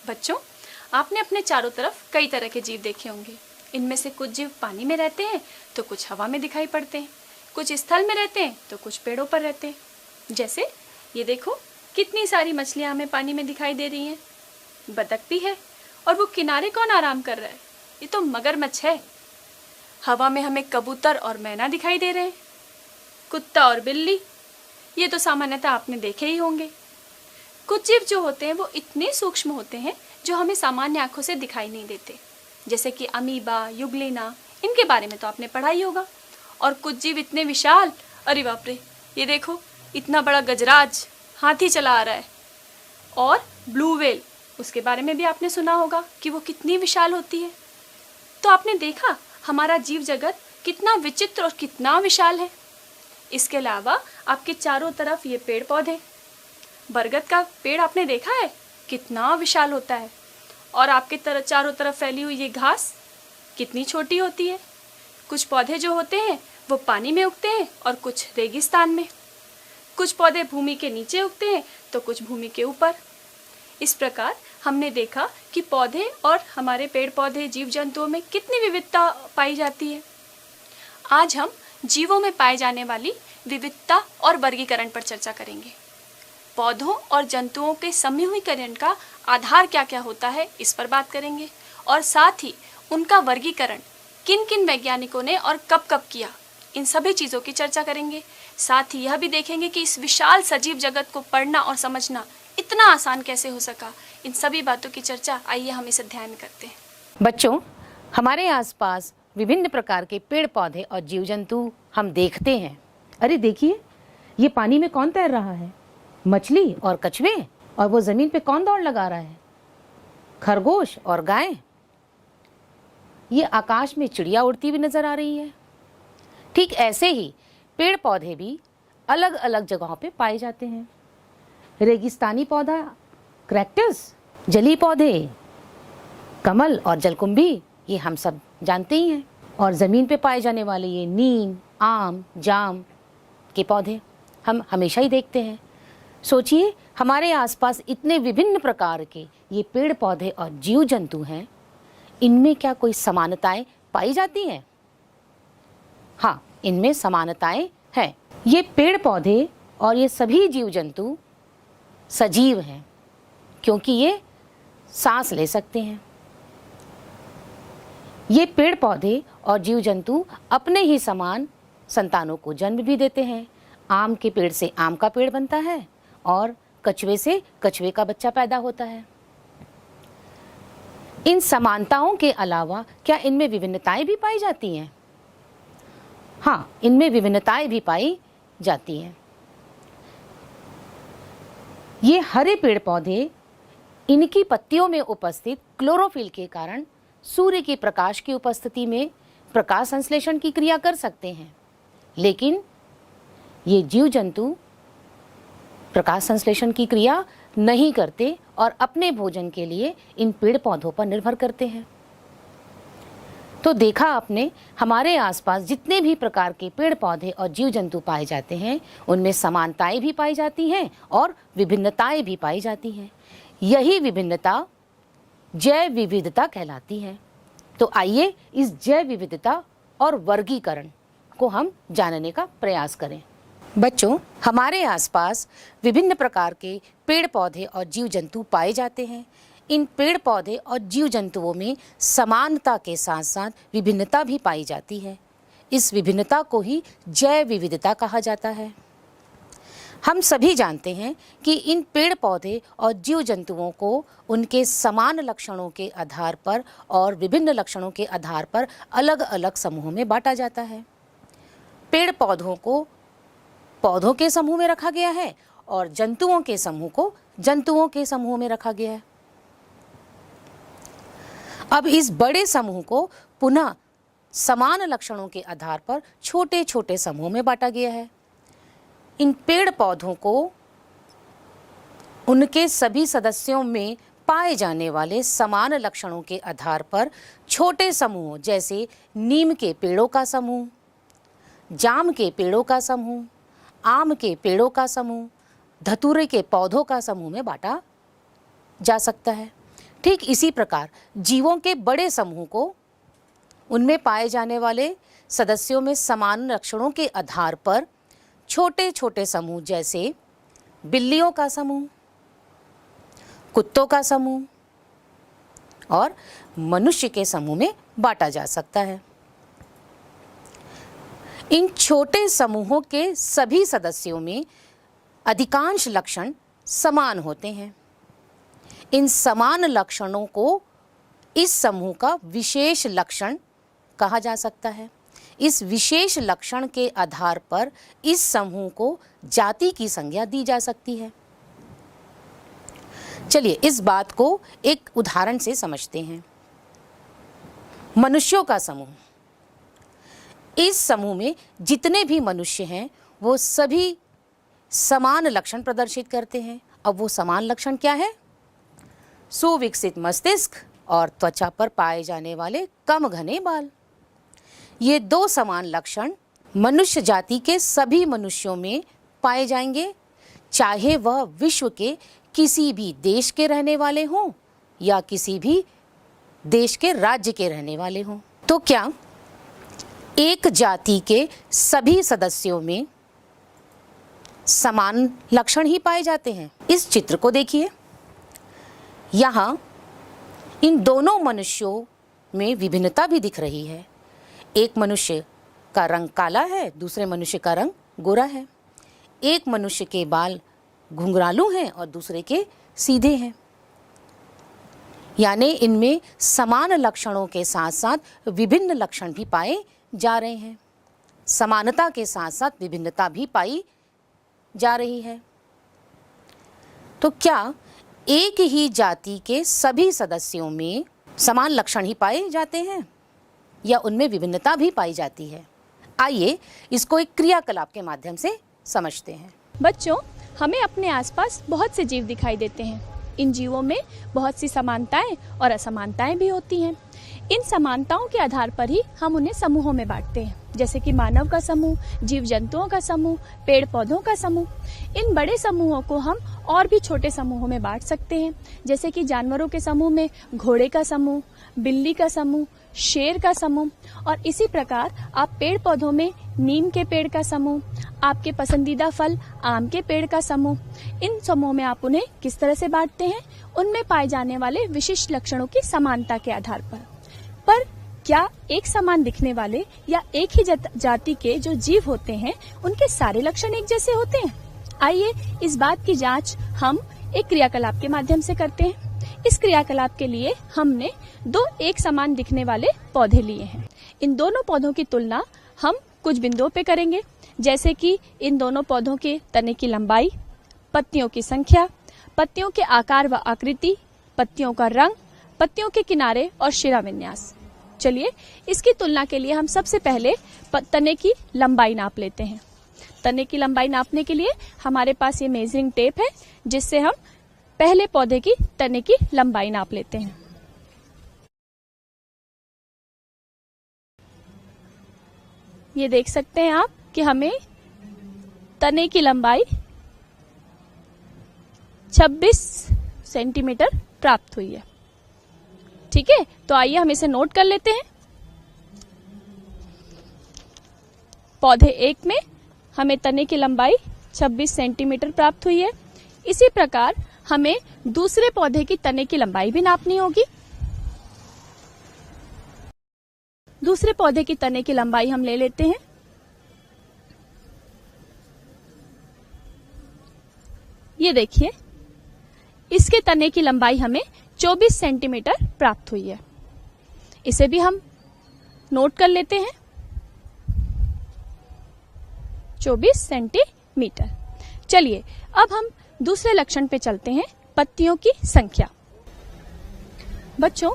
बच्चों, आपने अपने चारों तरफ कई तरह के जीव देखे होंगे। इनमें से कुछ जीव पानी में रहते हैं तो कुछ हवा में दिखाई पड़ते हैं, कुछ स्थल में रहते हैं तो कुछ पेड़ों पर रहते हैं। जैसे ये देखो, कितनी सारी मछलियां हमें पानी में दिखाई दे रही हैं। बतख भी है, और वो किनारे कौन आराम कर रहा है? ये तो मगरमच्छ है। हवा में हमें कबूतर और मैना दिखाई दे रहे हैं। कुत्ता और बिल्ली, ये तो सामान्यतः आपने देखे ही होंगे। कुछ जीव जो होते हैं वो इतने सूक्ष्म होते हैं जो हमें सामान्य आंखों से दिखाई नहीं देते, जैसे कि अमीबा, युग्लिना, इनके बारे में तो आपने पढ़ा ही होगा। और कुछ जीव इतने विशाल, अरे बाप रे, ये देखो, इतना बड़ा गजराज हाथी चला आ रहा है। और ब्लू व्हेल, उसके बारे में भी आपने सुना होगा कि वो कितनी विशाल होती है। तो आपने देखा हमारा जीव जगत कितना विचित्र और कितना विशाल है। इसके अलावा आपके चारों तरफ ये पेड़ पौधे, बरगद का पेड़ आपने देखा है कितना विशाल होता है। और आपके चारों तरफ फैली हुई ये घास कितनी छोटी होती है। कुछ पौधे जो होते हैं वो पानी में उगते हैं और कुछ रेगिस्तान में। कुछ पौधे भूमि के नीचे उगते हैं तो कुछ भूमि के ऊपर। इस प्रकार हमने देखा कि पौधे और हमारे पेड़ पौधे, जीव जंतुओं में कितनी विविधता पाई जाती है। आज हम जीवों में पाए जाने वाली विविधता और वर्गीकरण पर चर्चा करेंगे। पौधों और जंतुओं के समूहीकरण का आधार क्या क्या होता है, इस पर बात करेंगे। और साथ ही उनका वर्गीकरण किन किन वैज्ञानिकों ने और कब कब किया, इन सभी चीज़ों की चर्चा करेंगे। साथ ही यह भी देखेंगे कि इस विशाल सजीव जगत को पढ़ना और समझना इतना आसान कैसे हो सका। इन सभी बातों की चर्चा आइए हम इसे ध्यान करते हैं। बच्चों, हमारे आसपास विभिन्न प्रकार के पेड़ पौधे और जीव जंतु हम देखते हैं। अरे देखिए, ये पानी में कौन तैर रहा है? मछली और कछुए। और वो जमीन पे कौन दौड़ लगा रहा है? खरगोश और गाय। ये आकाश में चिड़िया उड़ती हुई नजर आ रही है। ठीक ऐसे ही पेड़ पौधे भी अलग अलग जगहों पे पाए जाते हैं। रेगिस्तानी पौधा कैक्टस, जलीय पौधे कमल और जलकुंभी, ये हम सब जानते ही हैं। और ज़मीन पे पाए जाने वाले ये नीम, आम, जाम के पौधे हम हमेशा ही देखते हैं। सोचिए, हमारे आसपास इतने विभिन्न प्रकार के ये पेड़ पौधे और जीव जंतु हैं, इनमें क्या कोई समानताएं पाई जाती हैं? हाँ, इनमें समानताएं हैं। ये पेड़ पौधे और ये सभी जीव जंतु सजीव हैं क्योंकि ये सांस ले सकते हैं। ये पेड़ पौधे और जीव जंतु अपने ही समान संतानों को जन्म भी देते हैं। आम के पेड़ से आम का पेड़ बनता है और कछुए से कछुए का बच्चा पैदा होता है। इन समानताओं के अलावा क्या इनमें विभिन्नताएं भी पाई जाती हैं? हाँ, इनमें विभिन्नताएं भी पाई जाती हैं। ये हरे पेड़ पौधे इनकी पत्तियों में उपस्थित क्लोरोफिल के कारण सूर्य के प्रकाश की उपस्थिति में प्रकाश संश्लेषण की क्रिया कर सकते हैं, लेकिन ये जीव जंतु प्रकाश संश्लेषण की क्रिया नहीं करते और अपने भोजन के लिए इन पेड़ पौधों पर निर्भर करते हैं। तो देखा आपने, हमारे आसपास जितने भी प्रकार के पेड़ पौधे और जीव जंतु पाए जाते हैं, उनमें समानताएं भी पाई जाती हैं और विभिन्नताएं भी पाई जाती हैं। यही विभिन्नता जैव विविधता कहलाती है। तो आइए इस जैव विविधता और वर्गीकरण को हम जानने का प्रयास करें। बच्चों, हमारे आसपास विभिन्न प्रकार के पेड़ पौधे और जीव जंतु पाए जाते हैं। इन पेड़ पौधे और जीव जंतुओं में समानता के साथ साथ विभिन्नता भी पाई जाती है। इस विभिन्नता को ही जैव विविधता कहा जाता है। हम सभी जानते हैं कि इन पेड़ पौधे और जीव जंतुओं को उनके समान लक्षणों के आधार पर और विभिन्न लक्षणों के आधार पर अलग अलग समूहों में बांटा जाता है। पेड़ पौधों को पौधों के समूह में रखा गया है और जंतुओं के समूह को जंतुओं के समूह में रखा गया है। अब इस बड़े समूह को पुनः समान लक्षणों के आधार पर छोटे छोटे समूह में बांटा गया है। इन पेड़ पौधों को उनके सभी सदस्यों में पाए जाने वाले समान लक्षणों के आधार पर छोटे समूहों जैसे नीम के पेड़ों का समूह, जाम के पेड़ों का समूह, आम के पेड़ों का समूह, धतूरे के पौधों का समूह में बांटा जा सकता है। ठीक इसी प्रकार जीवों के बड़े समूह को उनमें पाए जाने वाले सदस्यों में समान लक्षणों के आधार पर छोटे छोटे समूह जैसे बिल्लियों का समूह, कुत्तों का समूह और मनुष्य के समूह में बांटा जा सकता है। इन छोटे समूहों के सभी सदस्यों में अधिकांश लक्षण समान होते हैं। इन समान लक्षणों को इस समूह का विशेष लक्षण कहा जा सकता है। इस विशेष लक्षण के आधार पर इस समूह को जाति की संज्ञा दी जा सकती है। चलिए इस बात को एक उदाहरण से समझते हैं। मनुष्यों का समूह, इस समूह में जितने भी मनुष्य हैं वो सभी समान लक्षण प्रदर्शित करते हैं। अब वो समान लक्षण क्या है? सुविकसित मस्तिष्क और त्वचा पर पाए जाने वाले कम घने बाल। ये दो समान लक्षण मनुष्य जाति के सभी मनुष्यों में पाए जाएंगे, चाहे वह विश्व के किसी भी देश के रहने वाले हों या किसी भी देश के राज्य के रहने वाले हों। तो क्या एक जाति के सभी सदस्यों में समान लक्षण ही पाए जाते हैं? इस चित्र को देखिए। यहाँ इन दोनों मनुष्यों में विभिन्नता भी दिख रही है। एक मनुष्य का रंग काला है, दूसरे मनुष्य का रंग गोरा है। एक मनुष्य के बाल घुंघरालू हैं और दूसरे के सीधे हैं। यानी इनमें समान लक्षणों के साथ साथ विभिन्न लक्षण भी पाए जा रहे हैं। समानता के साथ साथ विभिन्नता भी पाई जा रही है। तो क्या एक ही जाति के सभी सदस्यों में समान लक्षण ही पाए जाते हैं या उनमें विभिन्नता भी पाई जाती है? आइए इसको एक क्रियाकलाप के माध्यम से समझते हैं। बच्चों, हमें अपने आसपास बहुत से जीव दिखाई देते हैं। इन जीवों में बहुत सी समानताएं और असमानताएं भी होती हैं। इन समानताओं के आधार पर ही हम उन्हें समूहों में बांटते हैं, जैसे कि मानव का समूह, जीव जंतुओं का समूह, पेड़ पौधों का समूह। इन बड़े समूहों को हम और भी छोटे समूहों में बांट सकते हैं, जैसे कि जानवरों के समूह में घोड़े का समूह, बिल्ली का समूह, शेर का समूह। और इसी प्रकार आप पेड़ पौधों में नीम के पेड़ का समूह, आपके पसंदीदा फल आम के पेड़ का समूह, इन समूह में आप उन्हें किस तरह से बांटते हैं? उनमें पाए जाने वाले विशिष्ट लक्षणों की समानता के आधार पर क्या एक समान दिखने वाले या एक ही जाति के जो जीव होते हैं उनके सारे लक्षण एक जैसे होते हैं? आइए इस बात की जांच हम एक क्रियाकलाप के माध्यम से करते हैं। इस क्रियाकलाप के लिए हमने दो एक समान दिखने वाले पौधे लिए हैं। इन दोनों पौधों की तुलना हम कुछ बिंदुओं पे करेंगे, जैसे कि इन दोनों पौधों के तने की लंबाई, पत्तियों की संख्या, पत्तियों के आकार व आकृति, पत्तियों का रंग, पत्तियों के किनारे और शिरा विन्यास। चलिए इसकी तुलना के लिए हम सबसे पहले तने की लंबाई नाप लेते हैं। तने की लंबाई नापने के लिए हमारे पास ये मेजरिंग टेप है, जिससे हम पहले पौधे की तने की लंबाई नाप लेते हैं। ये देख सकते हैं आप कि हमें तने की लंबाई 26 सेंटीमीटर प्राप्त हुई है। ठीक है, तो आइए हम इसे नोट कर लेते हैं। पौधे एक में हमें तने की लंबाई 26 सेंटीमीटर प्राप्त हुई है। इसी प्रकार हमें दूसरे पौधे की तने की लंबाई भी नापनी होगी। दूसरे पौधे की तने की लंबाई हम ले लेते हैं। ये देखिए, इसके तने की लंबाई हमें 24 सेंटीमीटर प्राप्त हुई है। इसे भी हम नोट कर लेते हैं, 24 सेंटीमीटर। चलिए अब हम दूसरे लक्षण पे चलते हैं, पत्तियों की संख्या। बच्चों,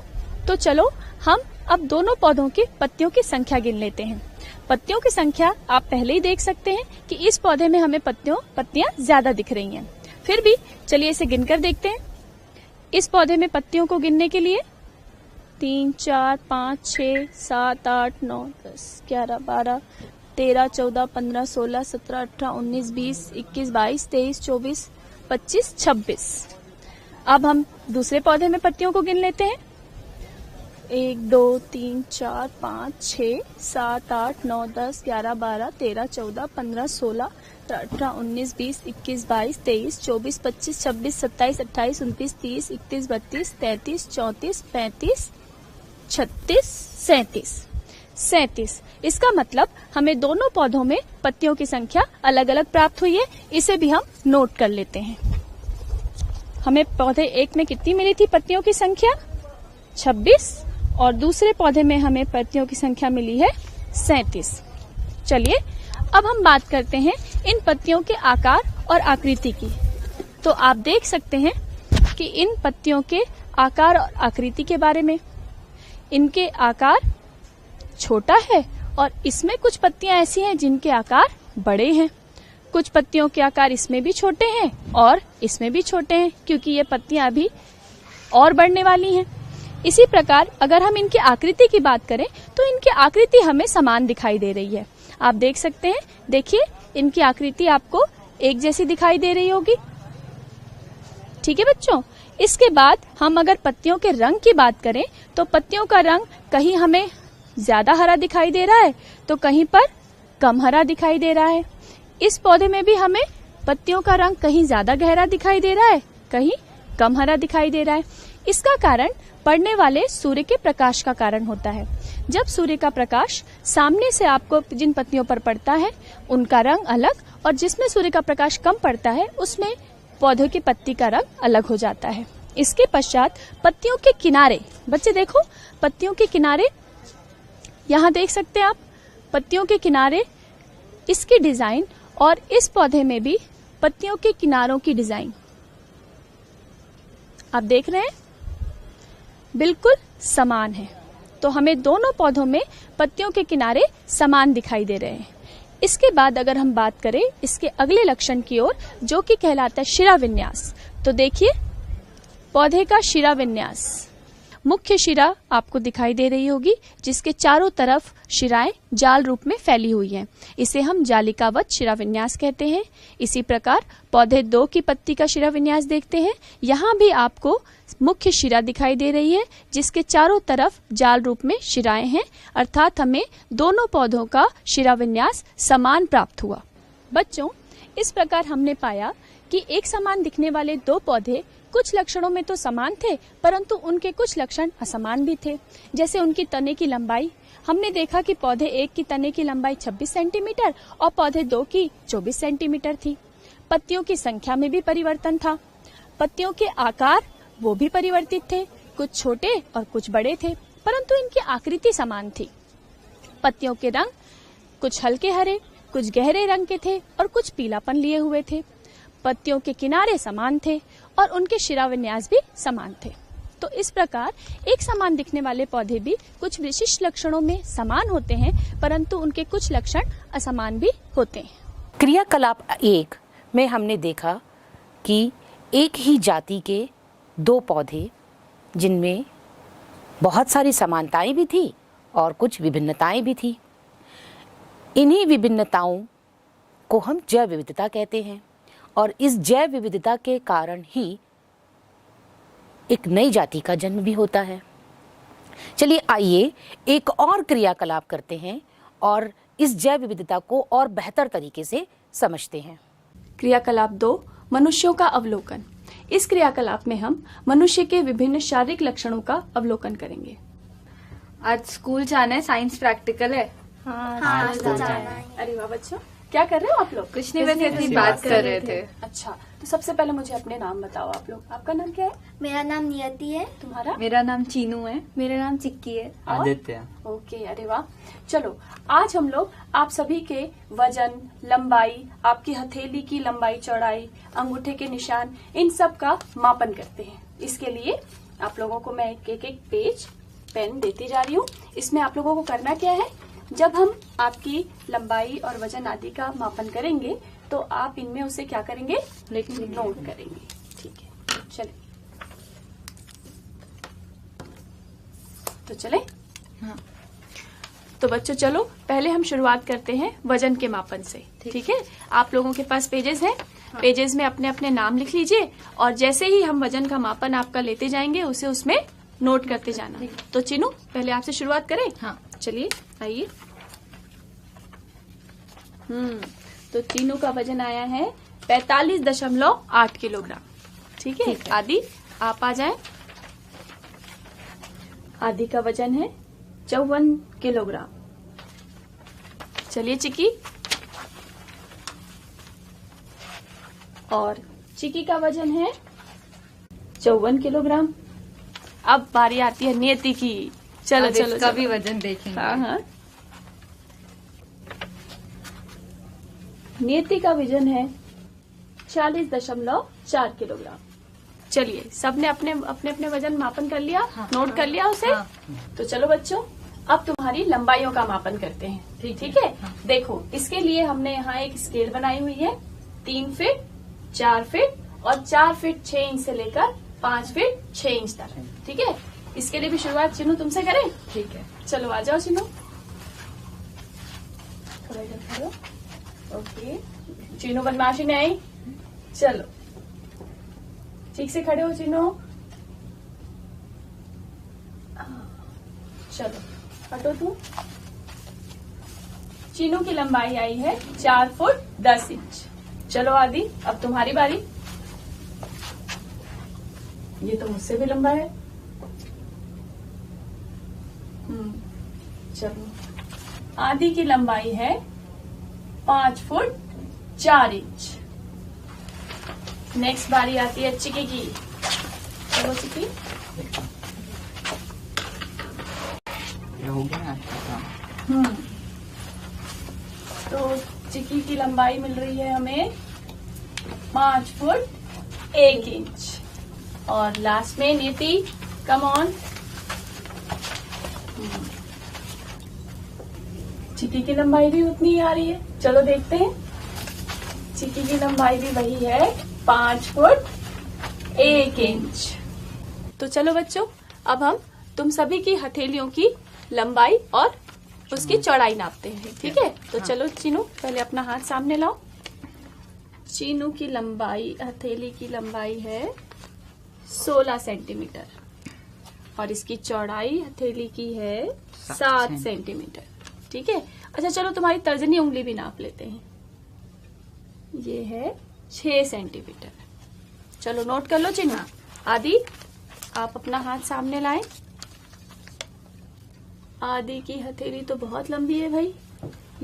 तो चलो हम अब दोनों पौधों की पत्तियों की संख्या गिन लेते हैं। पत्तियों की संख्या आप पहले ही देख सकते हैं कि इस पौधे में हमें पत्तियां ज्यादा दिख रही हैं। फिर भी चलिए इसे गिनकर देखते हैं। इस पौधे में पत्तियों को गिनने के लिए 3, 4, 5, 6, 7, 8, 9, 10, 11, 12, 13, 14, 15, 16, 17, 18, 19, 20, 21, 22, 23, 24, 25, 26। अब हम दूसरे पौधे में पत्तियों को गिन लेते हैं। 1 2 3 4 5 6 7 8 9 10 11 12 13 14 15 16 18 19 20 21 22 23 24 25 26 27 28 29 30 31 32 33 34 35 36 37। इसका मतलब हमें दोनों पौधों में पत्तियों की संख्या अलग अलग प्राप्त हुई है। इसे भी हम नोट कर लेते हैं। हमें पौधे एक में कितनी मिली थी पत्तियों की संख्या? 26 और दूसरे पौधे में हमें पत्तियों की संख्या मिली है 37। चलिए अब हम बात करते हैं इन पत्तियों के आकार और आकृति की। तो आप देख सकते हैं कि इन पत्तियों के आकार और आकृति के बारे में। इनके आकार छोटा है और इसमें कुछ पत्तियां ऐसी हैं जिनके आकार बड़े हैं। कुछ पत्तियों के आकार इसमें भी छोटे हैं और इसमें भी छोटे हैं, क्योंकि ये पत्तियां अभी और बढ़ने वाली हैं। इसी प्रकार अगर हम इनकी आकृति की बात करें तो इनकी आकृति हमें समान दिखाई दे रही है। आप देख सकते हैं, देखिए इनकी आकृति आपको एक जैसी दिखाई दे रही होगी। ठीक है बच्चों। इसके बाद हम अगर पत्तियों के रंग की बात करें तो पत्तियों का रंग कहीं हमें ज्यादा हरा दिखाई दे रहा है तो कहीं पर कम हरा दिखाई दे रहा है। इस पौधे में भी हमें पत्तियों का रंग कहीं ज्यादा गहरा दिखाई दे रहा है, कहीं कम हरा दिखाई दे रहा है। इसका कारण पड़ने वाले सूर्य के प्रकाश का कारण होता है। जब सूर्य का प्रकाश सामने से आपको जिन पत्तियों पर पड़ता है उनका रंग अलग, और जिसमें सूर्य का प्रकाश कम पड़ता है उसमें पौधों की पत्ती का रंग अलग हो जाता है। इसके पश्चात पत्तियों के किनारे, बच्चे देखो पत्तियों के किनारे, यहाँ देख सकते हैं आप पत्तियों के किनारे, इसकी डिजाइन और इस पौधे में भी पत्तियों के किनारों की डिजाइन आप देख रहे हैं बिल्कुल समान है। तो हमें दोनों पौधों में पत्तियों के किनारे समान दिखाई दे रहे हैं। इसके बाद अगर हम बात करें इसके अगले लक्षण की ओर, जो कि कहलाता है शिरा विन्यास, तो देखिए पौधे का शिरा विन्यास। मुख्य शिरा आपको दिखाई दे रही होगी जिसके चारों तरफ शिराएं जाल रूप में फैली हुई हैं। इसे हम जालिकावत शिरा विन्यास कहते हैं। इसी प्रकार पौधे 2 की पत्ती का शिरा विन्यास देखते हैं। यहाँ भी आपको मुख्य शिरा दिखाई दे रही है जिसके चारों तरफ जाल रूप में शिराएं हैं, अर्थात हमें दोनों पौधों का शिरा विन्यास समान प्राप्त हुआ। बच्चों, इस प्रकार हमने पाया कि एक समान दिखने वाले 2 पौधे कुछ लक्षणों में तो समान थे, परंतु उनके कुछ लक्षण असमान भी थे। जैसे उनकी तने की लंबाई, हमने देखा कि पौधे 1 की तने की लंबाई 26 सेंटीमीटर और पौधे 2 की 24 सेंटीमीटर थी। पत्तियों की संख्या में भी परिवर्तन था। पत्तियों के आकार वो भी परिवर्तित थे, कुछ छोटे और कुछ बड़े थे, परंतु इनकी आकृति समान थी। पत्तियों के रंग कुछ हल्के हरे, कुछ गहरे रंग के थे और कुछ पीलापन लिए हुए थे। पत्तियों के किनारे समान थे और उनके शिरा विन्यास भी समान थे। तो इस प्रकार एक समान दिखने वाले पौधे भी कुछ विशिष्ट लक्षणों में समान होते हैं, परंतु उनके कुछ लक्षण असमान भी होते हैं। क्रियाकलाप 1 में हमने देखा कि एक ही जाति के 2 पौधे जिनमें बहुत सारी समानताएं भी थी और कुछ विभिन्नताएं भी थी। इन्हीं विभिन्नताओं को हम जैव विविधता कहते हैं और इस जैव विविधता के कारण ही एक नई जाति का जन्म भी होता है। चलिए आइए एक और क्रियाकलाप करते हैं और इस जैव विविधता को और बेहतर तरीके से समझते हैं। क्रियाकलाप 2, मनुष्यों का अवलोकन। इस क्रियाकलाप में हम मनुष्य के विभिन्न शारीरिक लक्षणों का अवलोकन करेंगे। आज स्कूल जाना है, साइंस प्रैक्टिकल है। हाँ, जाना है। अरे वाह बच्चों, क्या कर रहे हो आप लोग? कुछ नहीं, बस ऐसी बात कर रहे थे। अच्छा, तो सबसे पहले मुझे अपने नाम बताओ आप लोग। आपका नाम क्या है? मेरा नाम नियति है। तुम्हारा? मेरा नाम चीनू है। मेरा नाम चिक्की है। आदित्य। ओके, अरे वाह। चलो आज हम लोग आप सभी के वजन, लंबाई, आपकी हथेली की लंबाई चौड़ाई, अंगूठे के निशान, इन सब का मापन करते हैं। इसके लिए आप लोगों को मैं एक एक पेज पेन देती जा रही हूँ। इसमें आप लोगों को करना क्या है, जब हम आपकी लंबाई और वजन आदि का मापन करेंगे तो आप इनमें उसे क्या करेंगे, नोट करेंगे। ठीक है, चले तो चले। हाँ। तो बच्चों चलो पहले हम शुरुआत करते हैं वजन के मापन से। ठीक है, आप लोगों के पास पेजेस हैं, पेजेस में अपने अपने नाम लिख लीजिए और जैसे ही हम वजन का मापन आपका लेते जाएंगे उसे उसमें नोट करते जाना। तो चिनू पहले आपसे शुरुआत करें। हाँ। चलिए आइए। तो चिनू का वजन आया है 45.8 किलोग्राम। ठीक है। आदि आप आ जाएं। आदि का वजन है 54 किलोग्राम। चलिए चिकी। और चिकी का वजन है 54 किलोग्राम। अब बारी आती है नियति की। चलो चलो इसका भी वजन देखेंगे। हाँ हाँ। नियति का वजन है 40.4 किलोग्राम। चलिए सबने अपने अपने अपने वजन मापन कर लिया। नोट कर लिया उसे। तो चलो बच्चों अब तुम्हारी लंबाइयों का मापन करते हैं। ठीक है। देखो इसके लिए हमने यहाँ एक स्केल बनाई हुई है। 3 फीट 4 फीट और 4 फीट 6 इंच से लेकर 5 फीट 6 इंच तक। ठीक है। इसके लिए भी शुरुआत चिनू तुमसे करें। ठीक है। चलो आ जाओ चिनू। थोड़ा इधर खड़ो। ओके चिनू बदमाशी नहीं आई। चलो ठीक से खड़े हो चिनू। चलो हटो तू। चिनू की लंबाई आई है 4 फुट 10 इंच। चलो आदि अब तुम्हारी बारी। ये तो मुझसे भी लंबा है। चलो आदि की लंबाई है 5 फुट 4 इंच। नेक्स्ट बारी आती है चिकी की। चलो चिकी। ये हो गया आज का काम। तो चिकी की लंबाई मिल रही है हमें 5 फुट 1 इंच। और लास्ट में नीति कम ऑन। चिकी की लंबाई भी उतनी ही आ रही है। चलो देखते हैं। चिकी की लंबाई भी वही है 5 फुट 1 इंच। तो चलो बच्चों अब हम तुम सभी की हथेलियों की लंबाई और उसकी चौड़ाई नापते हैं। ठीक है। तो चलो चीनू पहले अपना हाथ सामने लाओ। चीनू की लंबाई हथेली की लंबाई है 16 सेंटीमीटर और इसकी चौड़ाई हथेली की है 7 सेंटीमीटर। ठीक है। अच्छा चलो तुम्हारी तर्जनी उंगली भी नाप लेते हैं। ये है 6 सेंटीमीटर। चलो नोट कर लो चिन्ह। आदि आप अपना हाथ सामने लाएं। आदि की हथेली तो बहुत लंबी है भाई।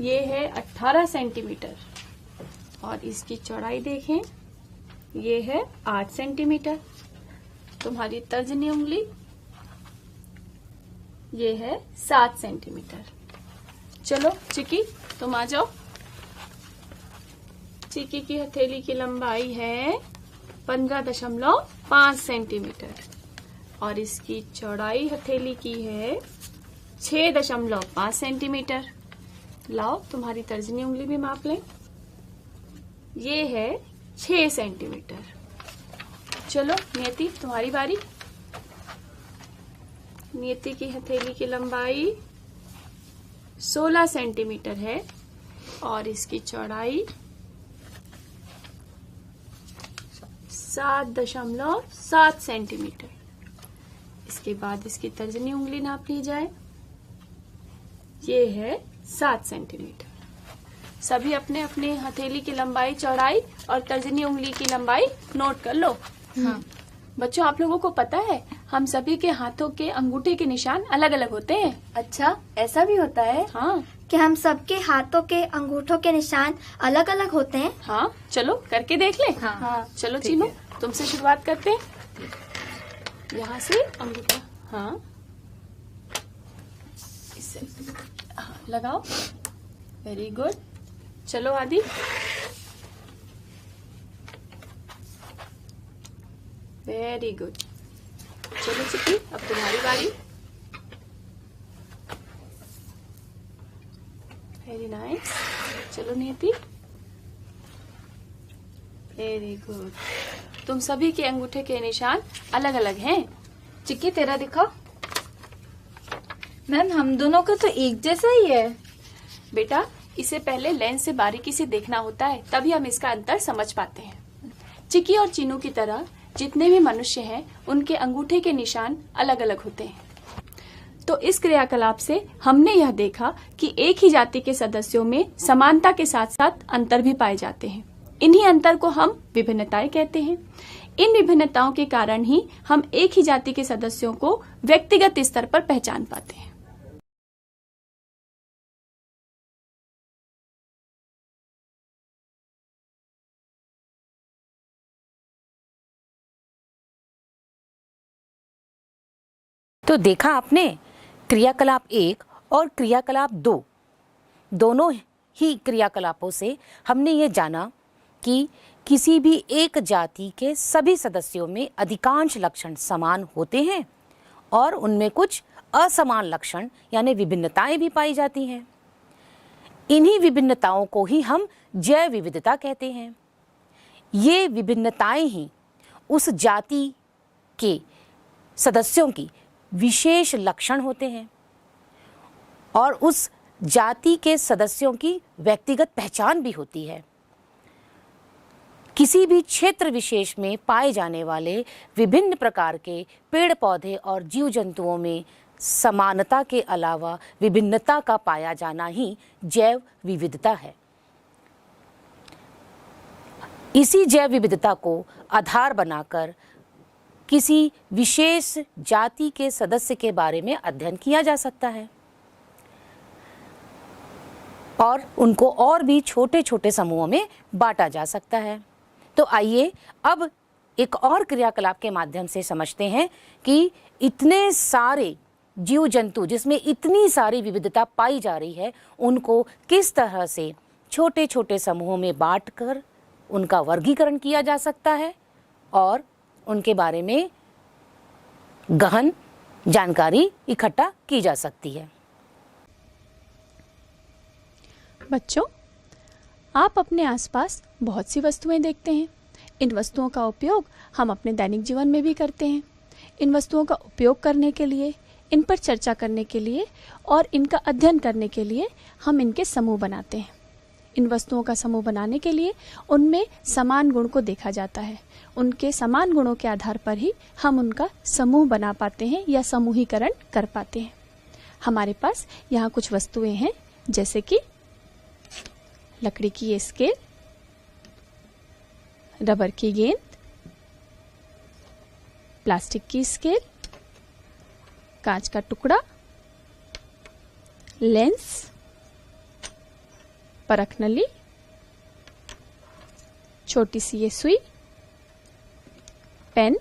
ये है 18 सेंटीमीटर और इसकी चौड़ाई देखें ये है 8 सेंटीमीटर। तुम्हारी तर्जनी उंगली ये है 7 सेंटीमीटर। चलो चिकी तुम आ जाओ। चिकी की हथेली की लंबाई है 15.5 सेंटीमीटर और इसकी चौड़ाई हथेली की है 6.5 सेंटीमीटर। लाओ तुम्हारी तर्जनी उंगली भी माप लें। ये है 6 सेंटीमीटर। चलो नियति तुम्हारी बारी। नियति की हथेली की लंबाई 16 सेंटीमीटर है और इसकी चौड़ाई 7.7 सेंटीमीटर। इसके बाद इसकी तर्जनी उंगली नाप ली जाए। ये है 7 सेंटीमीटर। सभी अपने अपने हथेली की लंबाई चौड़ाई और तर्जनी उंगली की लंबाई नोट कर लो। हाँ। बच्चों आप लोगों को पता है हम सभी के हाथों के अंगूठे के निशान अलग अलग होते हैं। अच्छा ऐसा भी होता है हाँ कि हम सबके हाथों के अंगूठों के निशान अलग अलग होते हैं। हाँ चलो करके देख ले। हाँ। चलो ठीक चीनू है। तुमसे शुरुआत करते हैं। यहाँ से अंगूठा हाँ इससे हाँ, लगाओ। Very good. चलो आदि। Very good. चलो चिकी अब तुम्हारी बारी। Very nice. चलो नियति। Very good. तुम सभी के अंगूठे के निशान अलग अलग हैं। चिक्की तेरा दिखा। मैम हम दोनों का तो एक जैसा ही है। बेटा इसे पहले लेंस से बारीकी से देखना होता है तभी हम इसका अंतर समझ पाते हैं। चिकी और चीनू की तरह जितने भी मनुष्य हैं उनके अंगूठे के निशान अलग अलग होते हैं। तो इस क्रियाकलाप से हमने यह देखा कि एक ही जाति के सदस्यों में समानता के साथ साथ अंतर भी पाए जाते हैं। इन्हीं अंतर को हम विभिन्नताएं कहते हैं। इन विभिन्नताओं के कारण ही हम एक ही जाति के सदस्यों को व्यक्तिगत स्तर पर पहचान पाते हैं। तो देखा आपने, क्रियाकलाप 1 और क्रियाकलाप 2 दोनों ही क्रियाकलापों से हमने ये जाना कि किसी भी एक जाति के सभी सदस्यों में अधिकांश लक्षण समान होते हैं और उनमें कुछ असमान लक्षण यानी विभिन्नताएं भी पाई जाती हैं। इन्हीं विभिन्नताओं को ही हम जैव विविधता कहते हैं। ये विभिन्नताएं ही उस जाति के सदस्यों की विशेष लक्षण होते हैं और उस जाति के सदस्यों की व्यक्तिगत पहचान भी होती है। किसी भी क्षेत्र विशेष में पाए जाने वाले विभिन्न प्रकार के पेड़ पौधे और जीव जंतुओं में समानता के अलावा विभिन्नता का पाया जाना ही जैव विविधता है। इसी जैव विविधता को आधार बनाकर किसी विशेष जाति के सदस्य के बारे में अध्ययन किया जा सकता है और उनको और भी छोटे छोटे समूहों में बांटा जा सकता है। तो आइए अब एक और क्रियाकलाप के माध्यम से समझते हैं कि इतने सारे जीव जंतु जिसमें इतनी सारी विविधता पाई जा रही है, उनको किस तरह से छोटे छोटे समूहों में बांटकर उनका वर्गीकरण किया जा सकता है और उनके बारे में गहन जानकारी इकट्ठा की जा सकती है। बच्चों, आप अपने आसपास बहुत सी वस्तुएं देखते हैं। इन वस्तुओं का उपयोग हम अपने दैनिक जीवन में भी करते हैं। इन वस्तुओं का उपयोग करने के लिए, इन पर चर्चा करने के लिए और इनका अध्ययन करने के लिए हम इनके समूह बनाते हैं। इन वस्तुओं का समूह बनाने के लिए उनमें समान गुण को देखा जाता है। उनके समान गुणों के आधार पर ही हम उनका समूह बना पाते हैं या समूहीकरण कर पाते हैं। हमारे पास यहाँ कुछ वस्तुएं हैं, जैसे कि लकड़ी की ये स्केल, रबर की गेंद, प्लास्टिक की स्केल, कांच का टुकड़ा, लेंस, परख नली, छोटी सी ये सुई, पेन,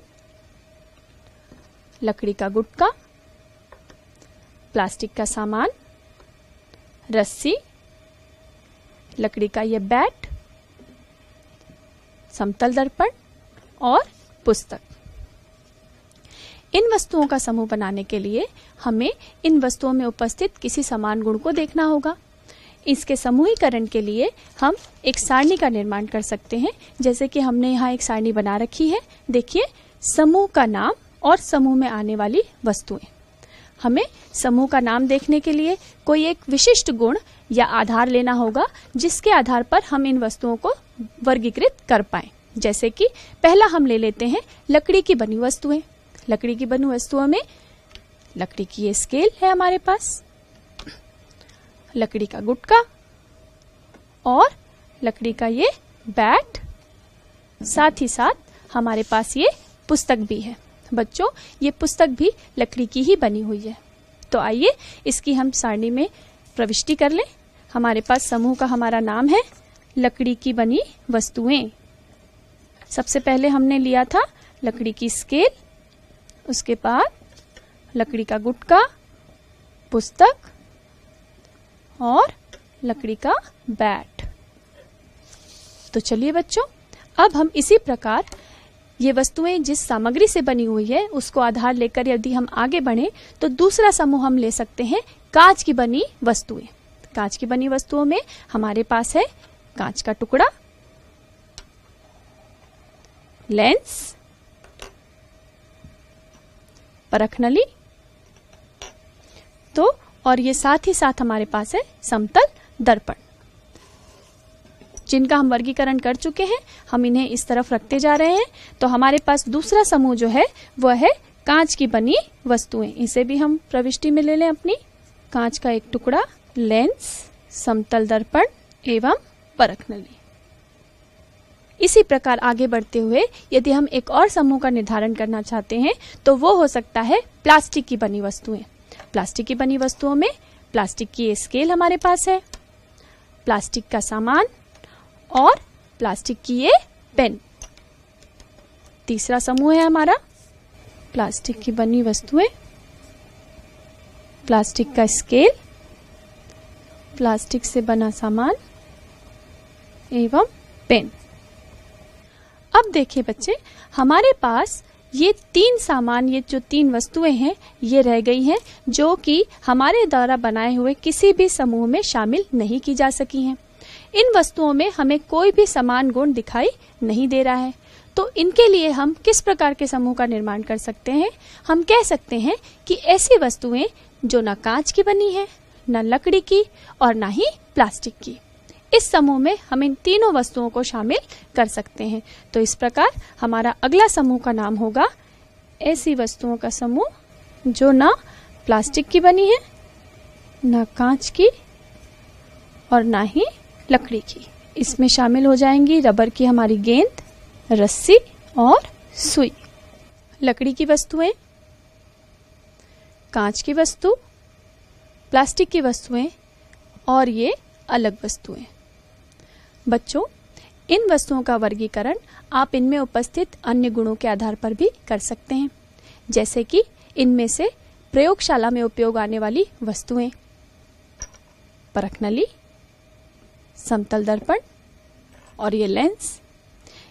लकड़ी का गुटका, प्लास्टिक का सामान, रस्सी, लकड़ी का ये बैट, समतल दर्पण और पुस्तक। इन वस्तुओं का समूह बनाने के लिए हमें इन वस्तुओं में उपस्थित किसी समान गुण को देखना होगा। इसके समूहीकरण के लिए हम एक सारणी का निर्माण कर सकते हैं, जैसे कि हमने यहाँ एक सारणी बना रखी है। देखिए, समूह का नाम और समूह में आने वाली वस्तुएं। हमें समूह का नाम देखने के लिए कोई एक विशिष्ट गुण या आधार लेना होगा, जिसके आधार पर हम इन वस्तुओं को वर्गीकृत कर पाएं। जैसे कि पहला हम ले लेते हैं लकड़ी की बनी वस्तुएं। लकड़ी की बनी वस्तुओं में लकड़ी की ये स्केल है हमारे पास, लकड़ी का गुटका और लकड़ी का ये बैट, साथ ही साथ हमारे पास ये पुस्तक भी है। बच्चों, ये पुस्तक भी लकड़ी की ही बनी हुई है। तो आइए इसकी हम सारणी में प्रविष्टि कर लें। हमारे पास समूह का हमारा नाम है लकड़ी की बनी वस्तुएं। सबसे पहले हमने लिया था लकड़ी की स्केल, उसके बाद लकड़ी का गुटका, पुस्तक और लकड़ी का बैट। तो चलिए बच्चों, अब हम इसी प्रकार ये वस्तुएं जिस सामग्री से बनी हुई है उसको आधार लेकर यदि हम आगे बढ़ें तो दूसरा समूह हम ले सकते हैं कांच की बनी वस्तुएं। कांच की बनी वस्तुओं में हमारे पास है कांच का टुकड़ा, लेंस, परख नली, तो और ये साथ ही साथ हमारे पास है समतल दर्पण। जिनका हम वर्गीकरण कर चुके हैं, हम इन्हें इस तरफ रखते जा रहे हैं। तो हमारे पास दूसरा समूह जो है वह है कांच की बनी वस्तुएं। इसे भी हम प्रविष्टि में ले लें अपनी। कांच का एक टुकड़ा, लेंस, समतल दर्पण एवं परख नली। इसी प्रकार आगे बढ़ते हुए यदि हम एक और समूह का निर्धारण करना चाहते हैं तो वो हो सकता है प्लास्टिक की बनी वस्तुएं। प्लास्टिक की बनी वस्तुओं में प्लास्टिक की स्केल हमारे पास है, प्लास्टिक का सामान और प्लास्टिक की ये पेन। तीसरा समूह है हमारा प्लास्टिक की बनी वस्तुएं, प्लास्टिक का स्केल, प्लास्टिक से बना सामान एवं पेन। अब देखिए बच्चे, हमारे पास ये तीन सामान, ये जो तीन वस्तुएं हैं ये रह गई हैं जो कि हमारे द्वारा बनाए हुए किसी भी समूह में शामिल नहीं की जा सकी हैं। इन वस्तुओं में हमें कोई भी समान गुण दिखाई नहीं दे रहा है। तो इनके लिए हम किस प्रकार के समूह का निर्माण कर सकते हैं? हम कह सकते हैं कि ऐसी वस्तुएं जो न कांच की बनी है, न लकड़ी की और न ही प्लास्टिक की, इस समूह में हम इन तीनों वस्तुओं को शामिल कर सकते हैं। तो इस प्रकार हमारा अगला समूह का नाम होगा ऐसी वस्तुओं का समूह जो न प्लास्टिक की बनी है, न कांच की और न ही लकड़ी की। इसमें शामिल हो जाएंगी रबर की हमारी गेंद, रस्सी और सुई। लकड़ी की वस्तुएं, कांच की वस्तु, प्लास्टिक की वस्तुएं और ये अलग वस्तुएं। बच्चों, इन वस्तुओं का वर्गीकरण आप इनमें उपस्थित अन्य गुणों के आधार पर भी कर सकते हैं, जैसे कि इनमें से प्रयोगशाला में उपयोग आने वाली वस्तुएं, परख नली, समतल दर्पण और ये लेंस।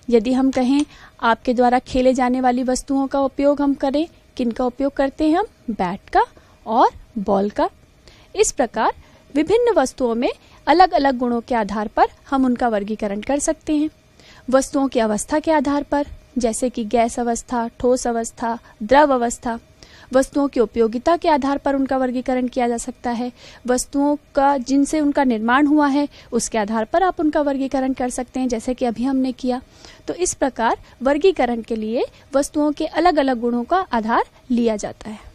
यदि हम कहें आपके द्वारा खेले जाने वाली वस्तुओं का उपयोग हम करें, किनका उपयोग करते हैं हम? बैट का और बॉल का। इस प्रकार विभिन्न वस्तुओं में अलग अलग गुणों के आधार पर हम उनका वर्गीकरण कर सकते हैं। वस्तुओं की अवस्था के आधार पर, जैसे कि गैस अवस्था, ठोस अवस्था, द्रव अवस्था। वस्तुओं की उपयोगिता के आधार पर उनका वर्गीकरण किया जा सकता है। वस्तुओं का जिनसे उनका निर्माण हुआ है उसके आधार पर आप उनका वर्गीकरण कर सकते हैं, जैसे कि अभी हमने किया। तो इस प्रकार वर्गीकरण के लिए वस्तुओं के अलग अलग गुणों का आधार लिया जाता है।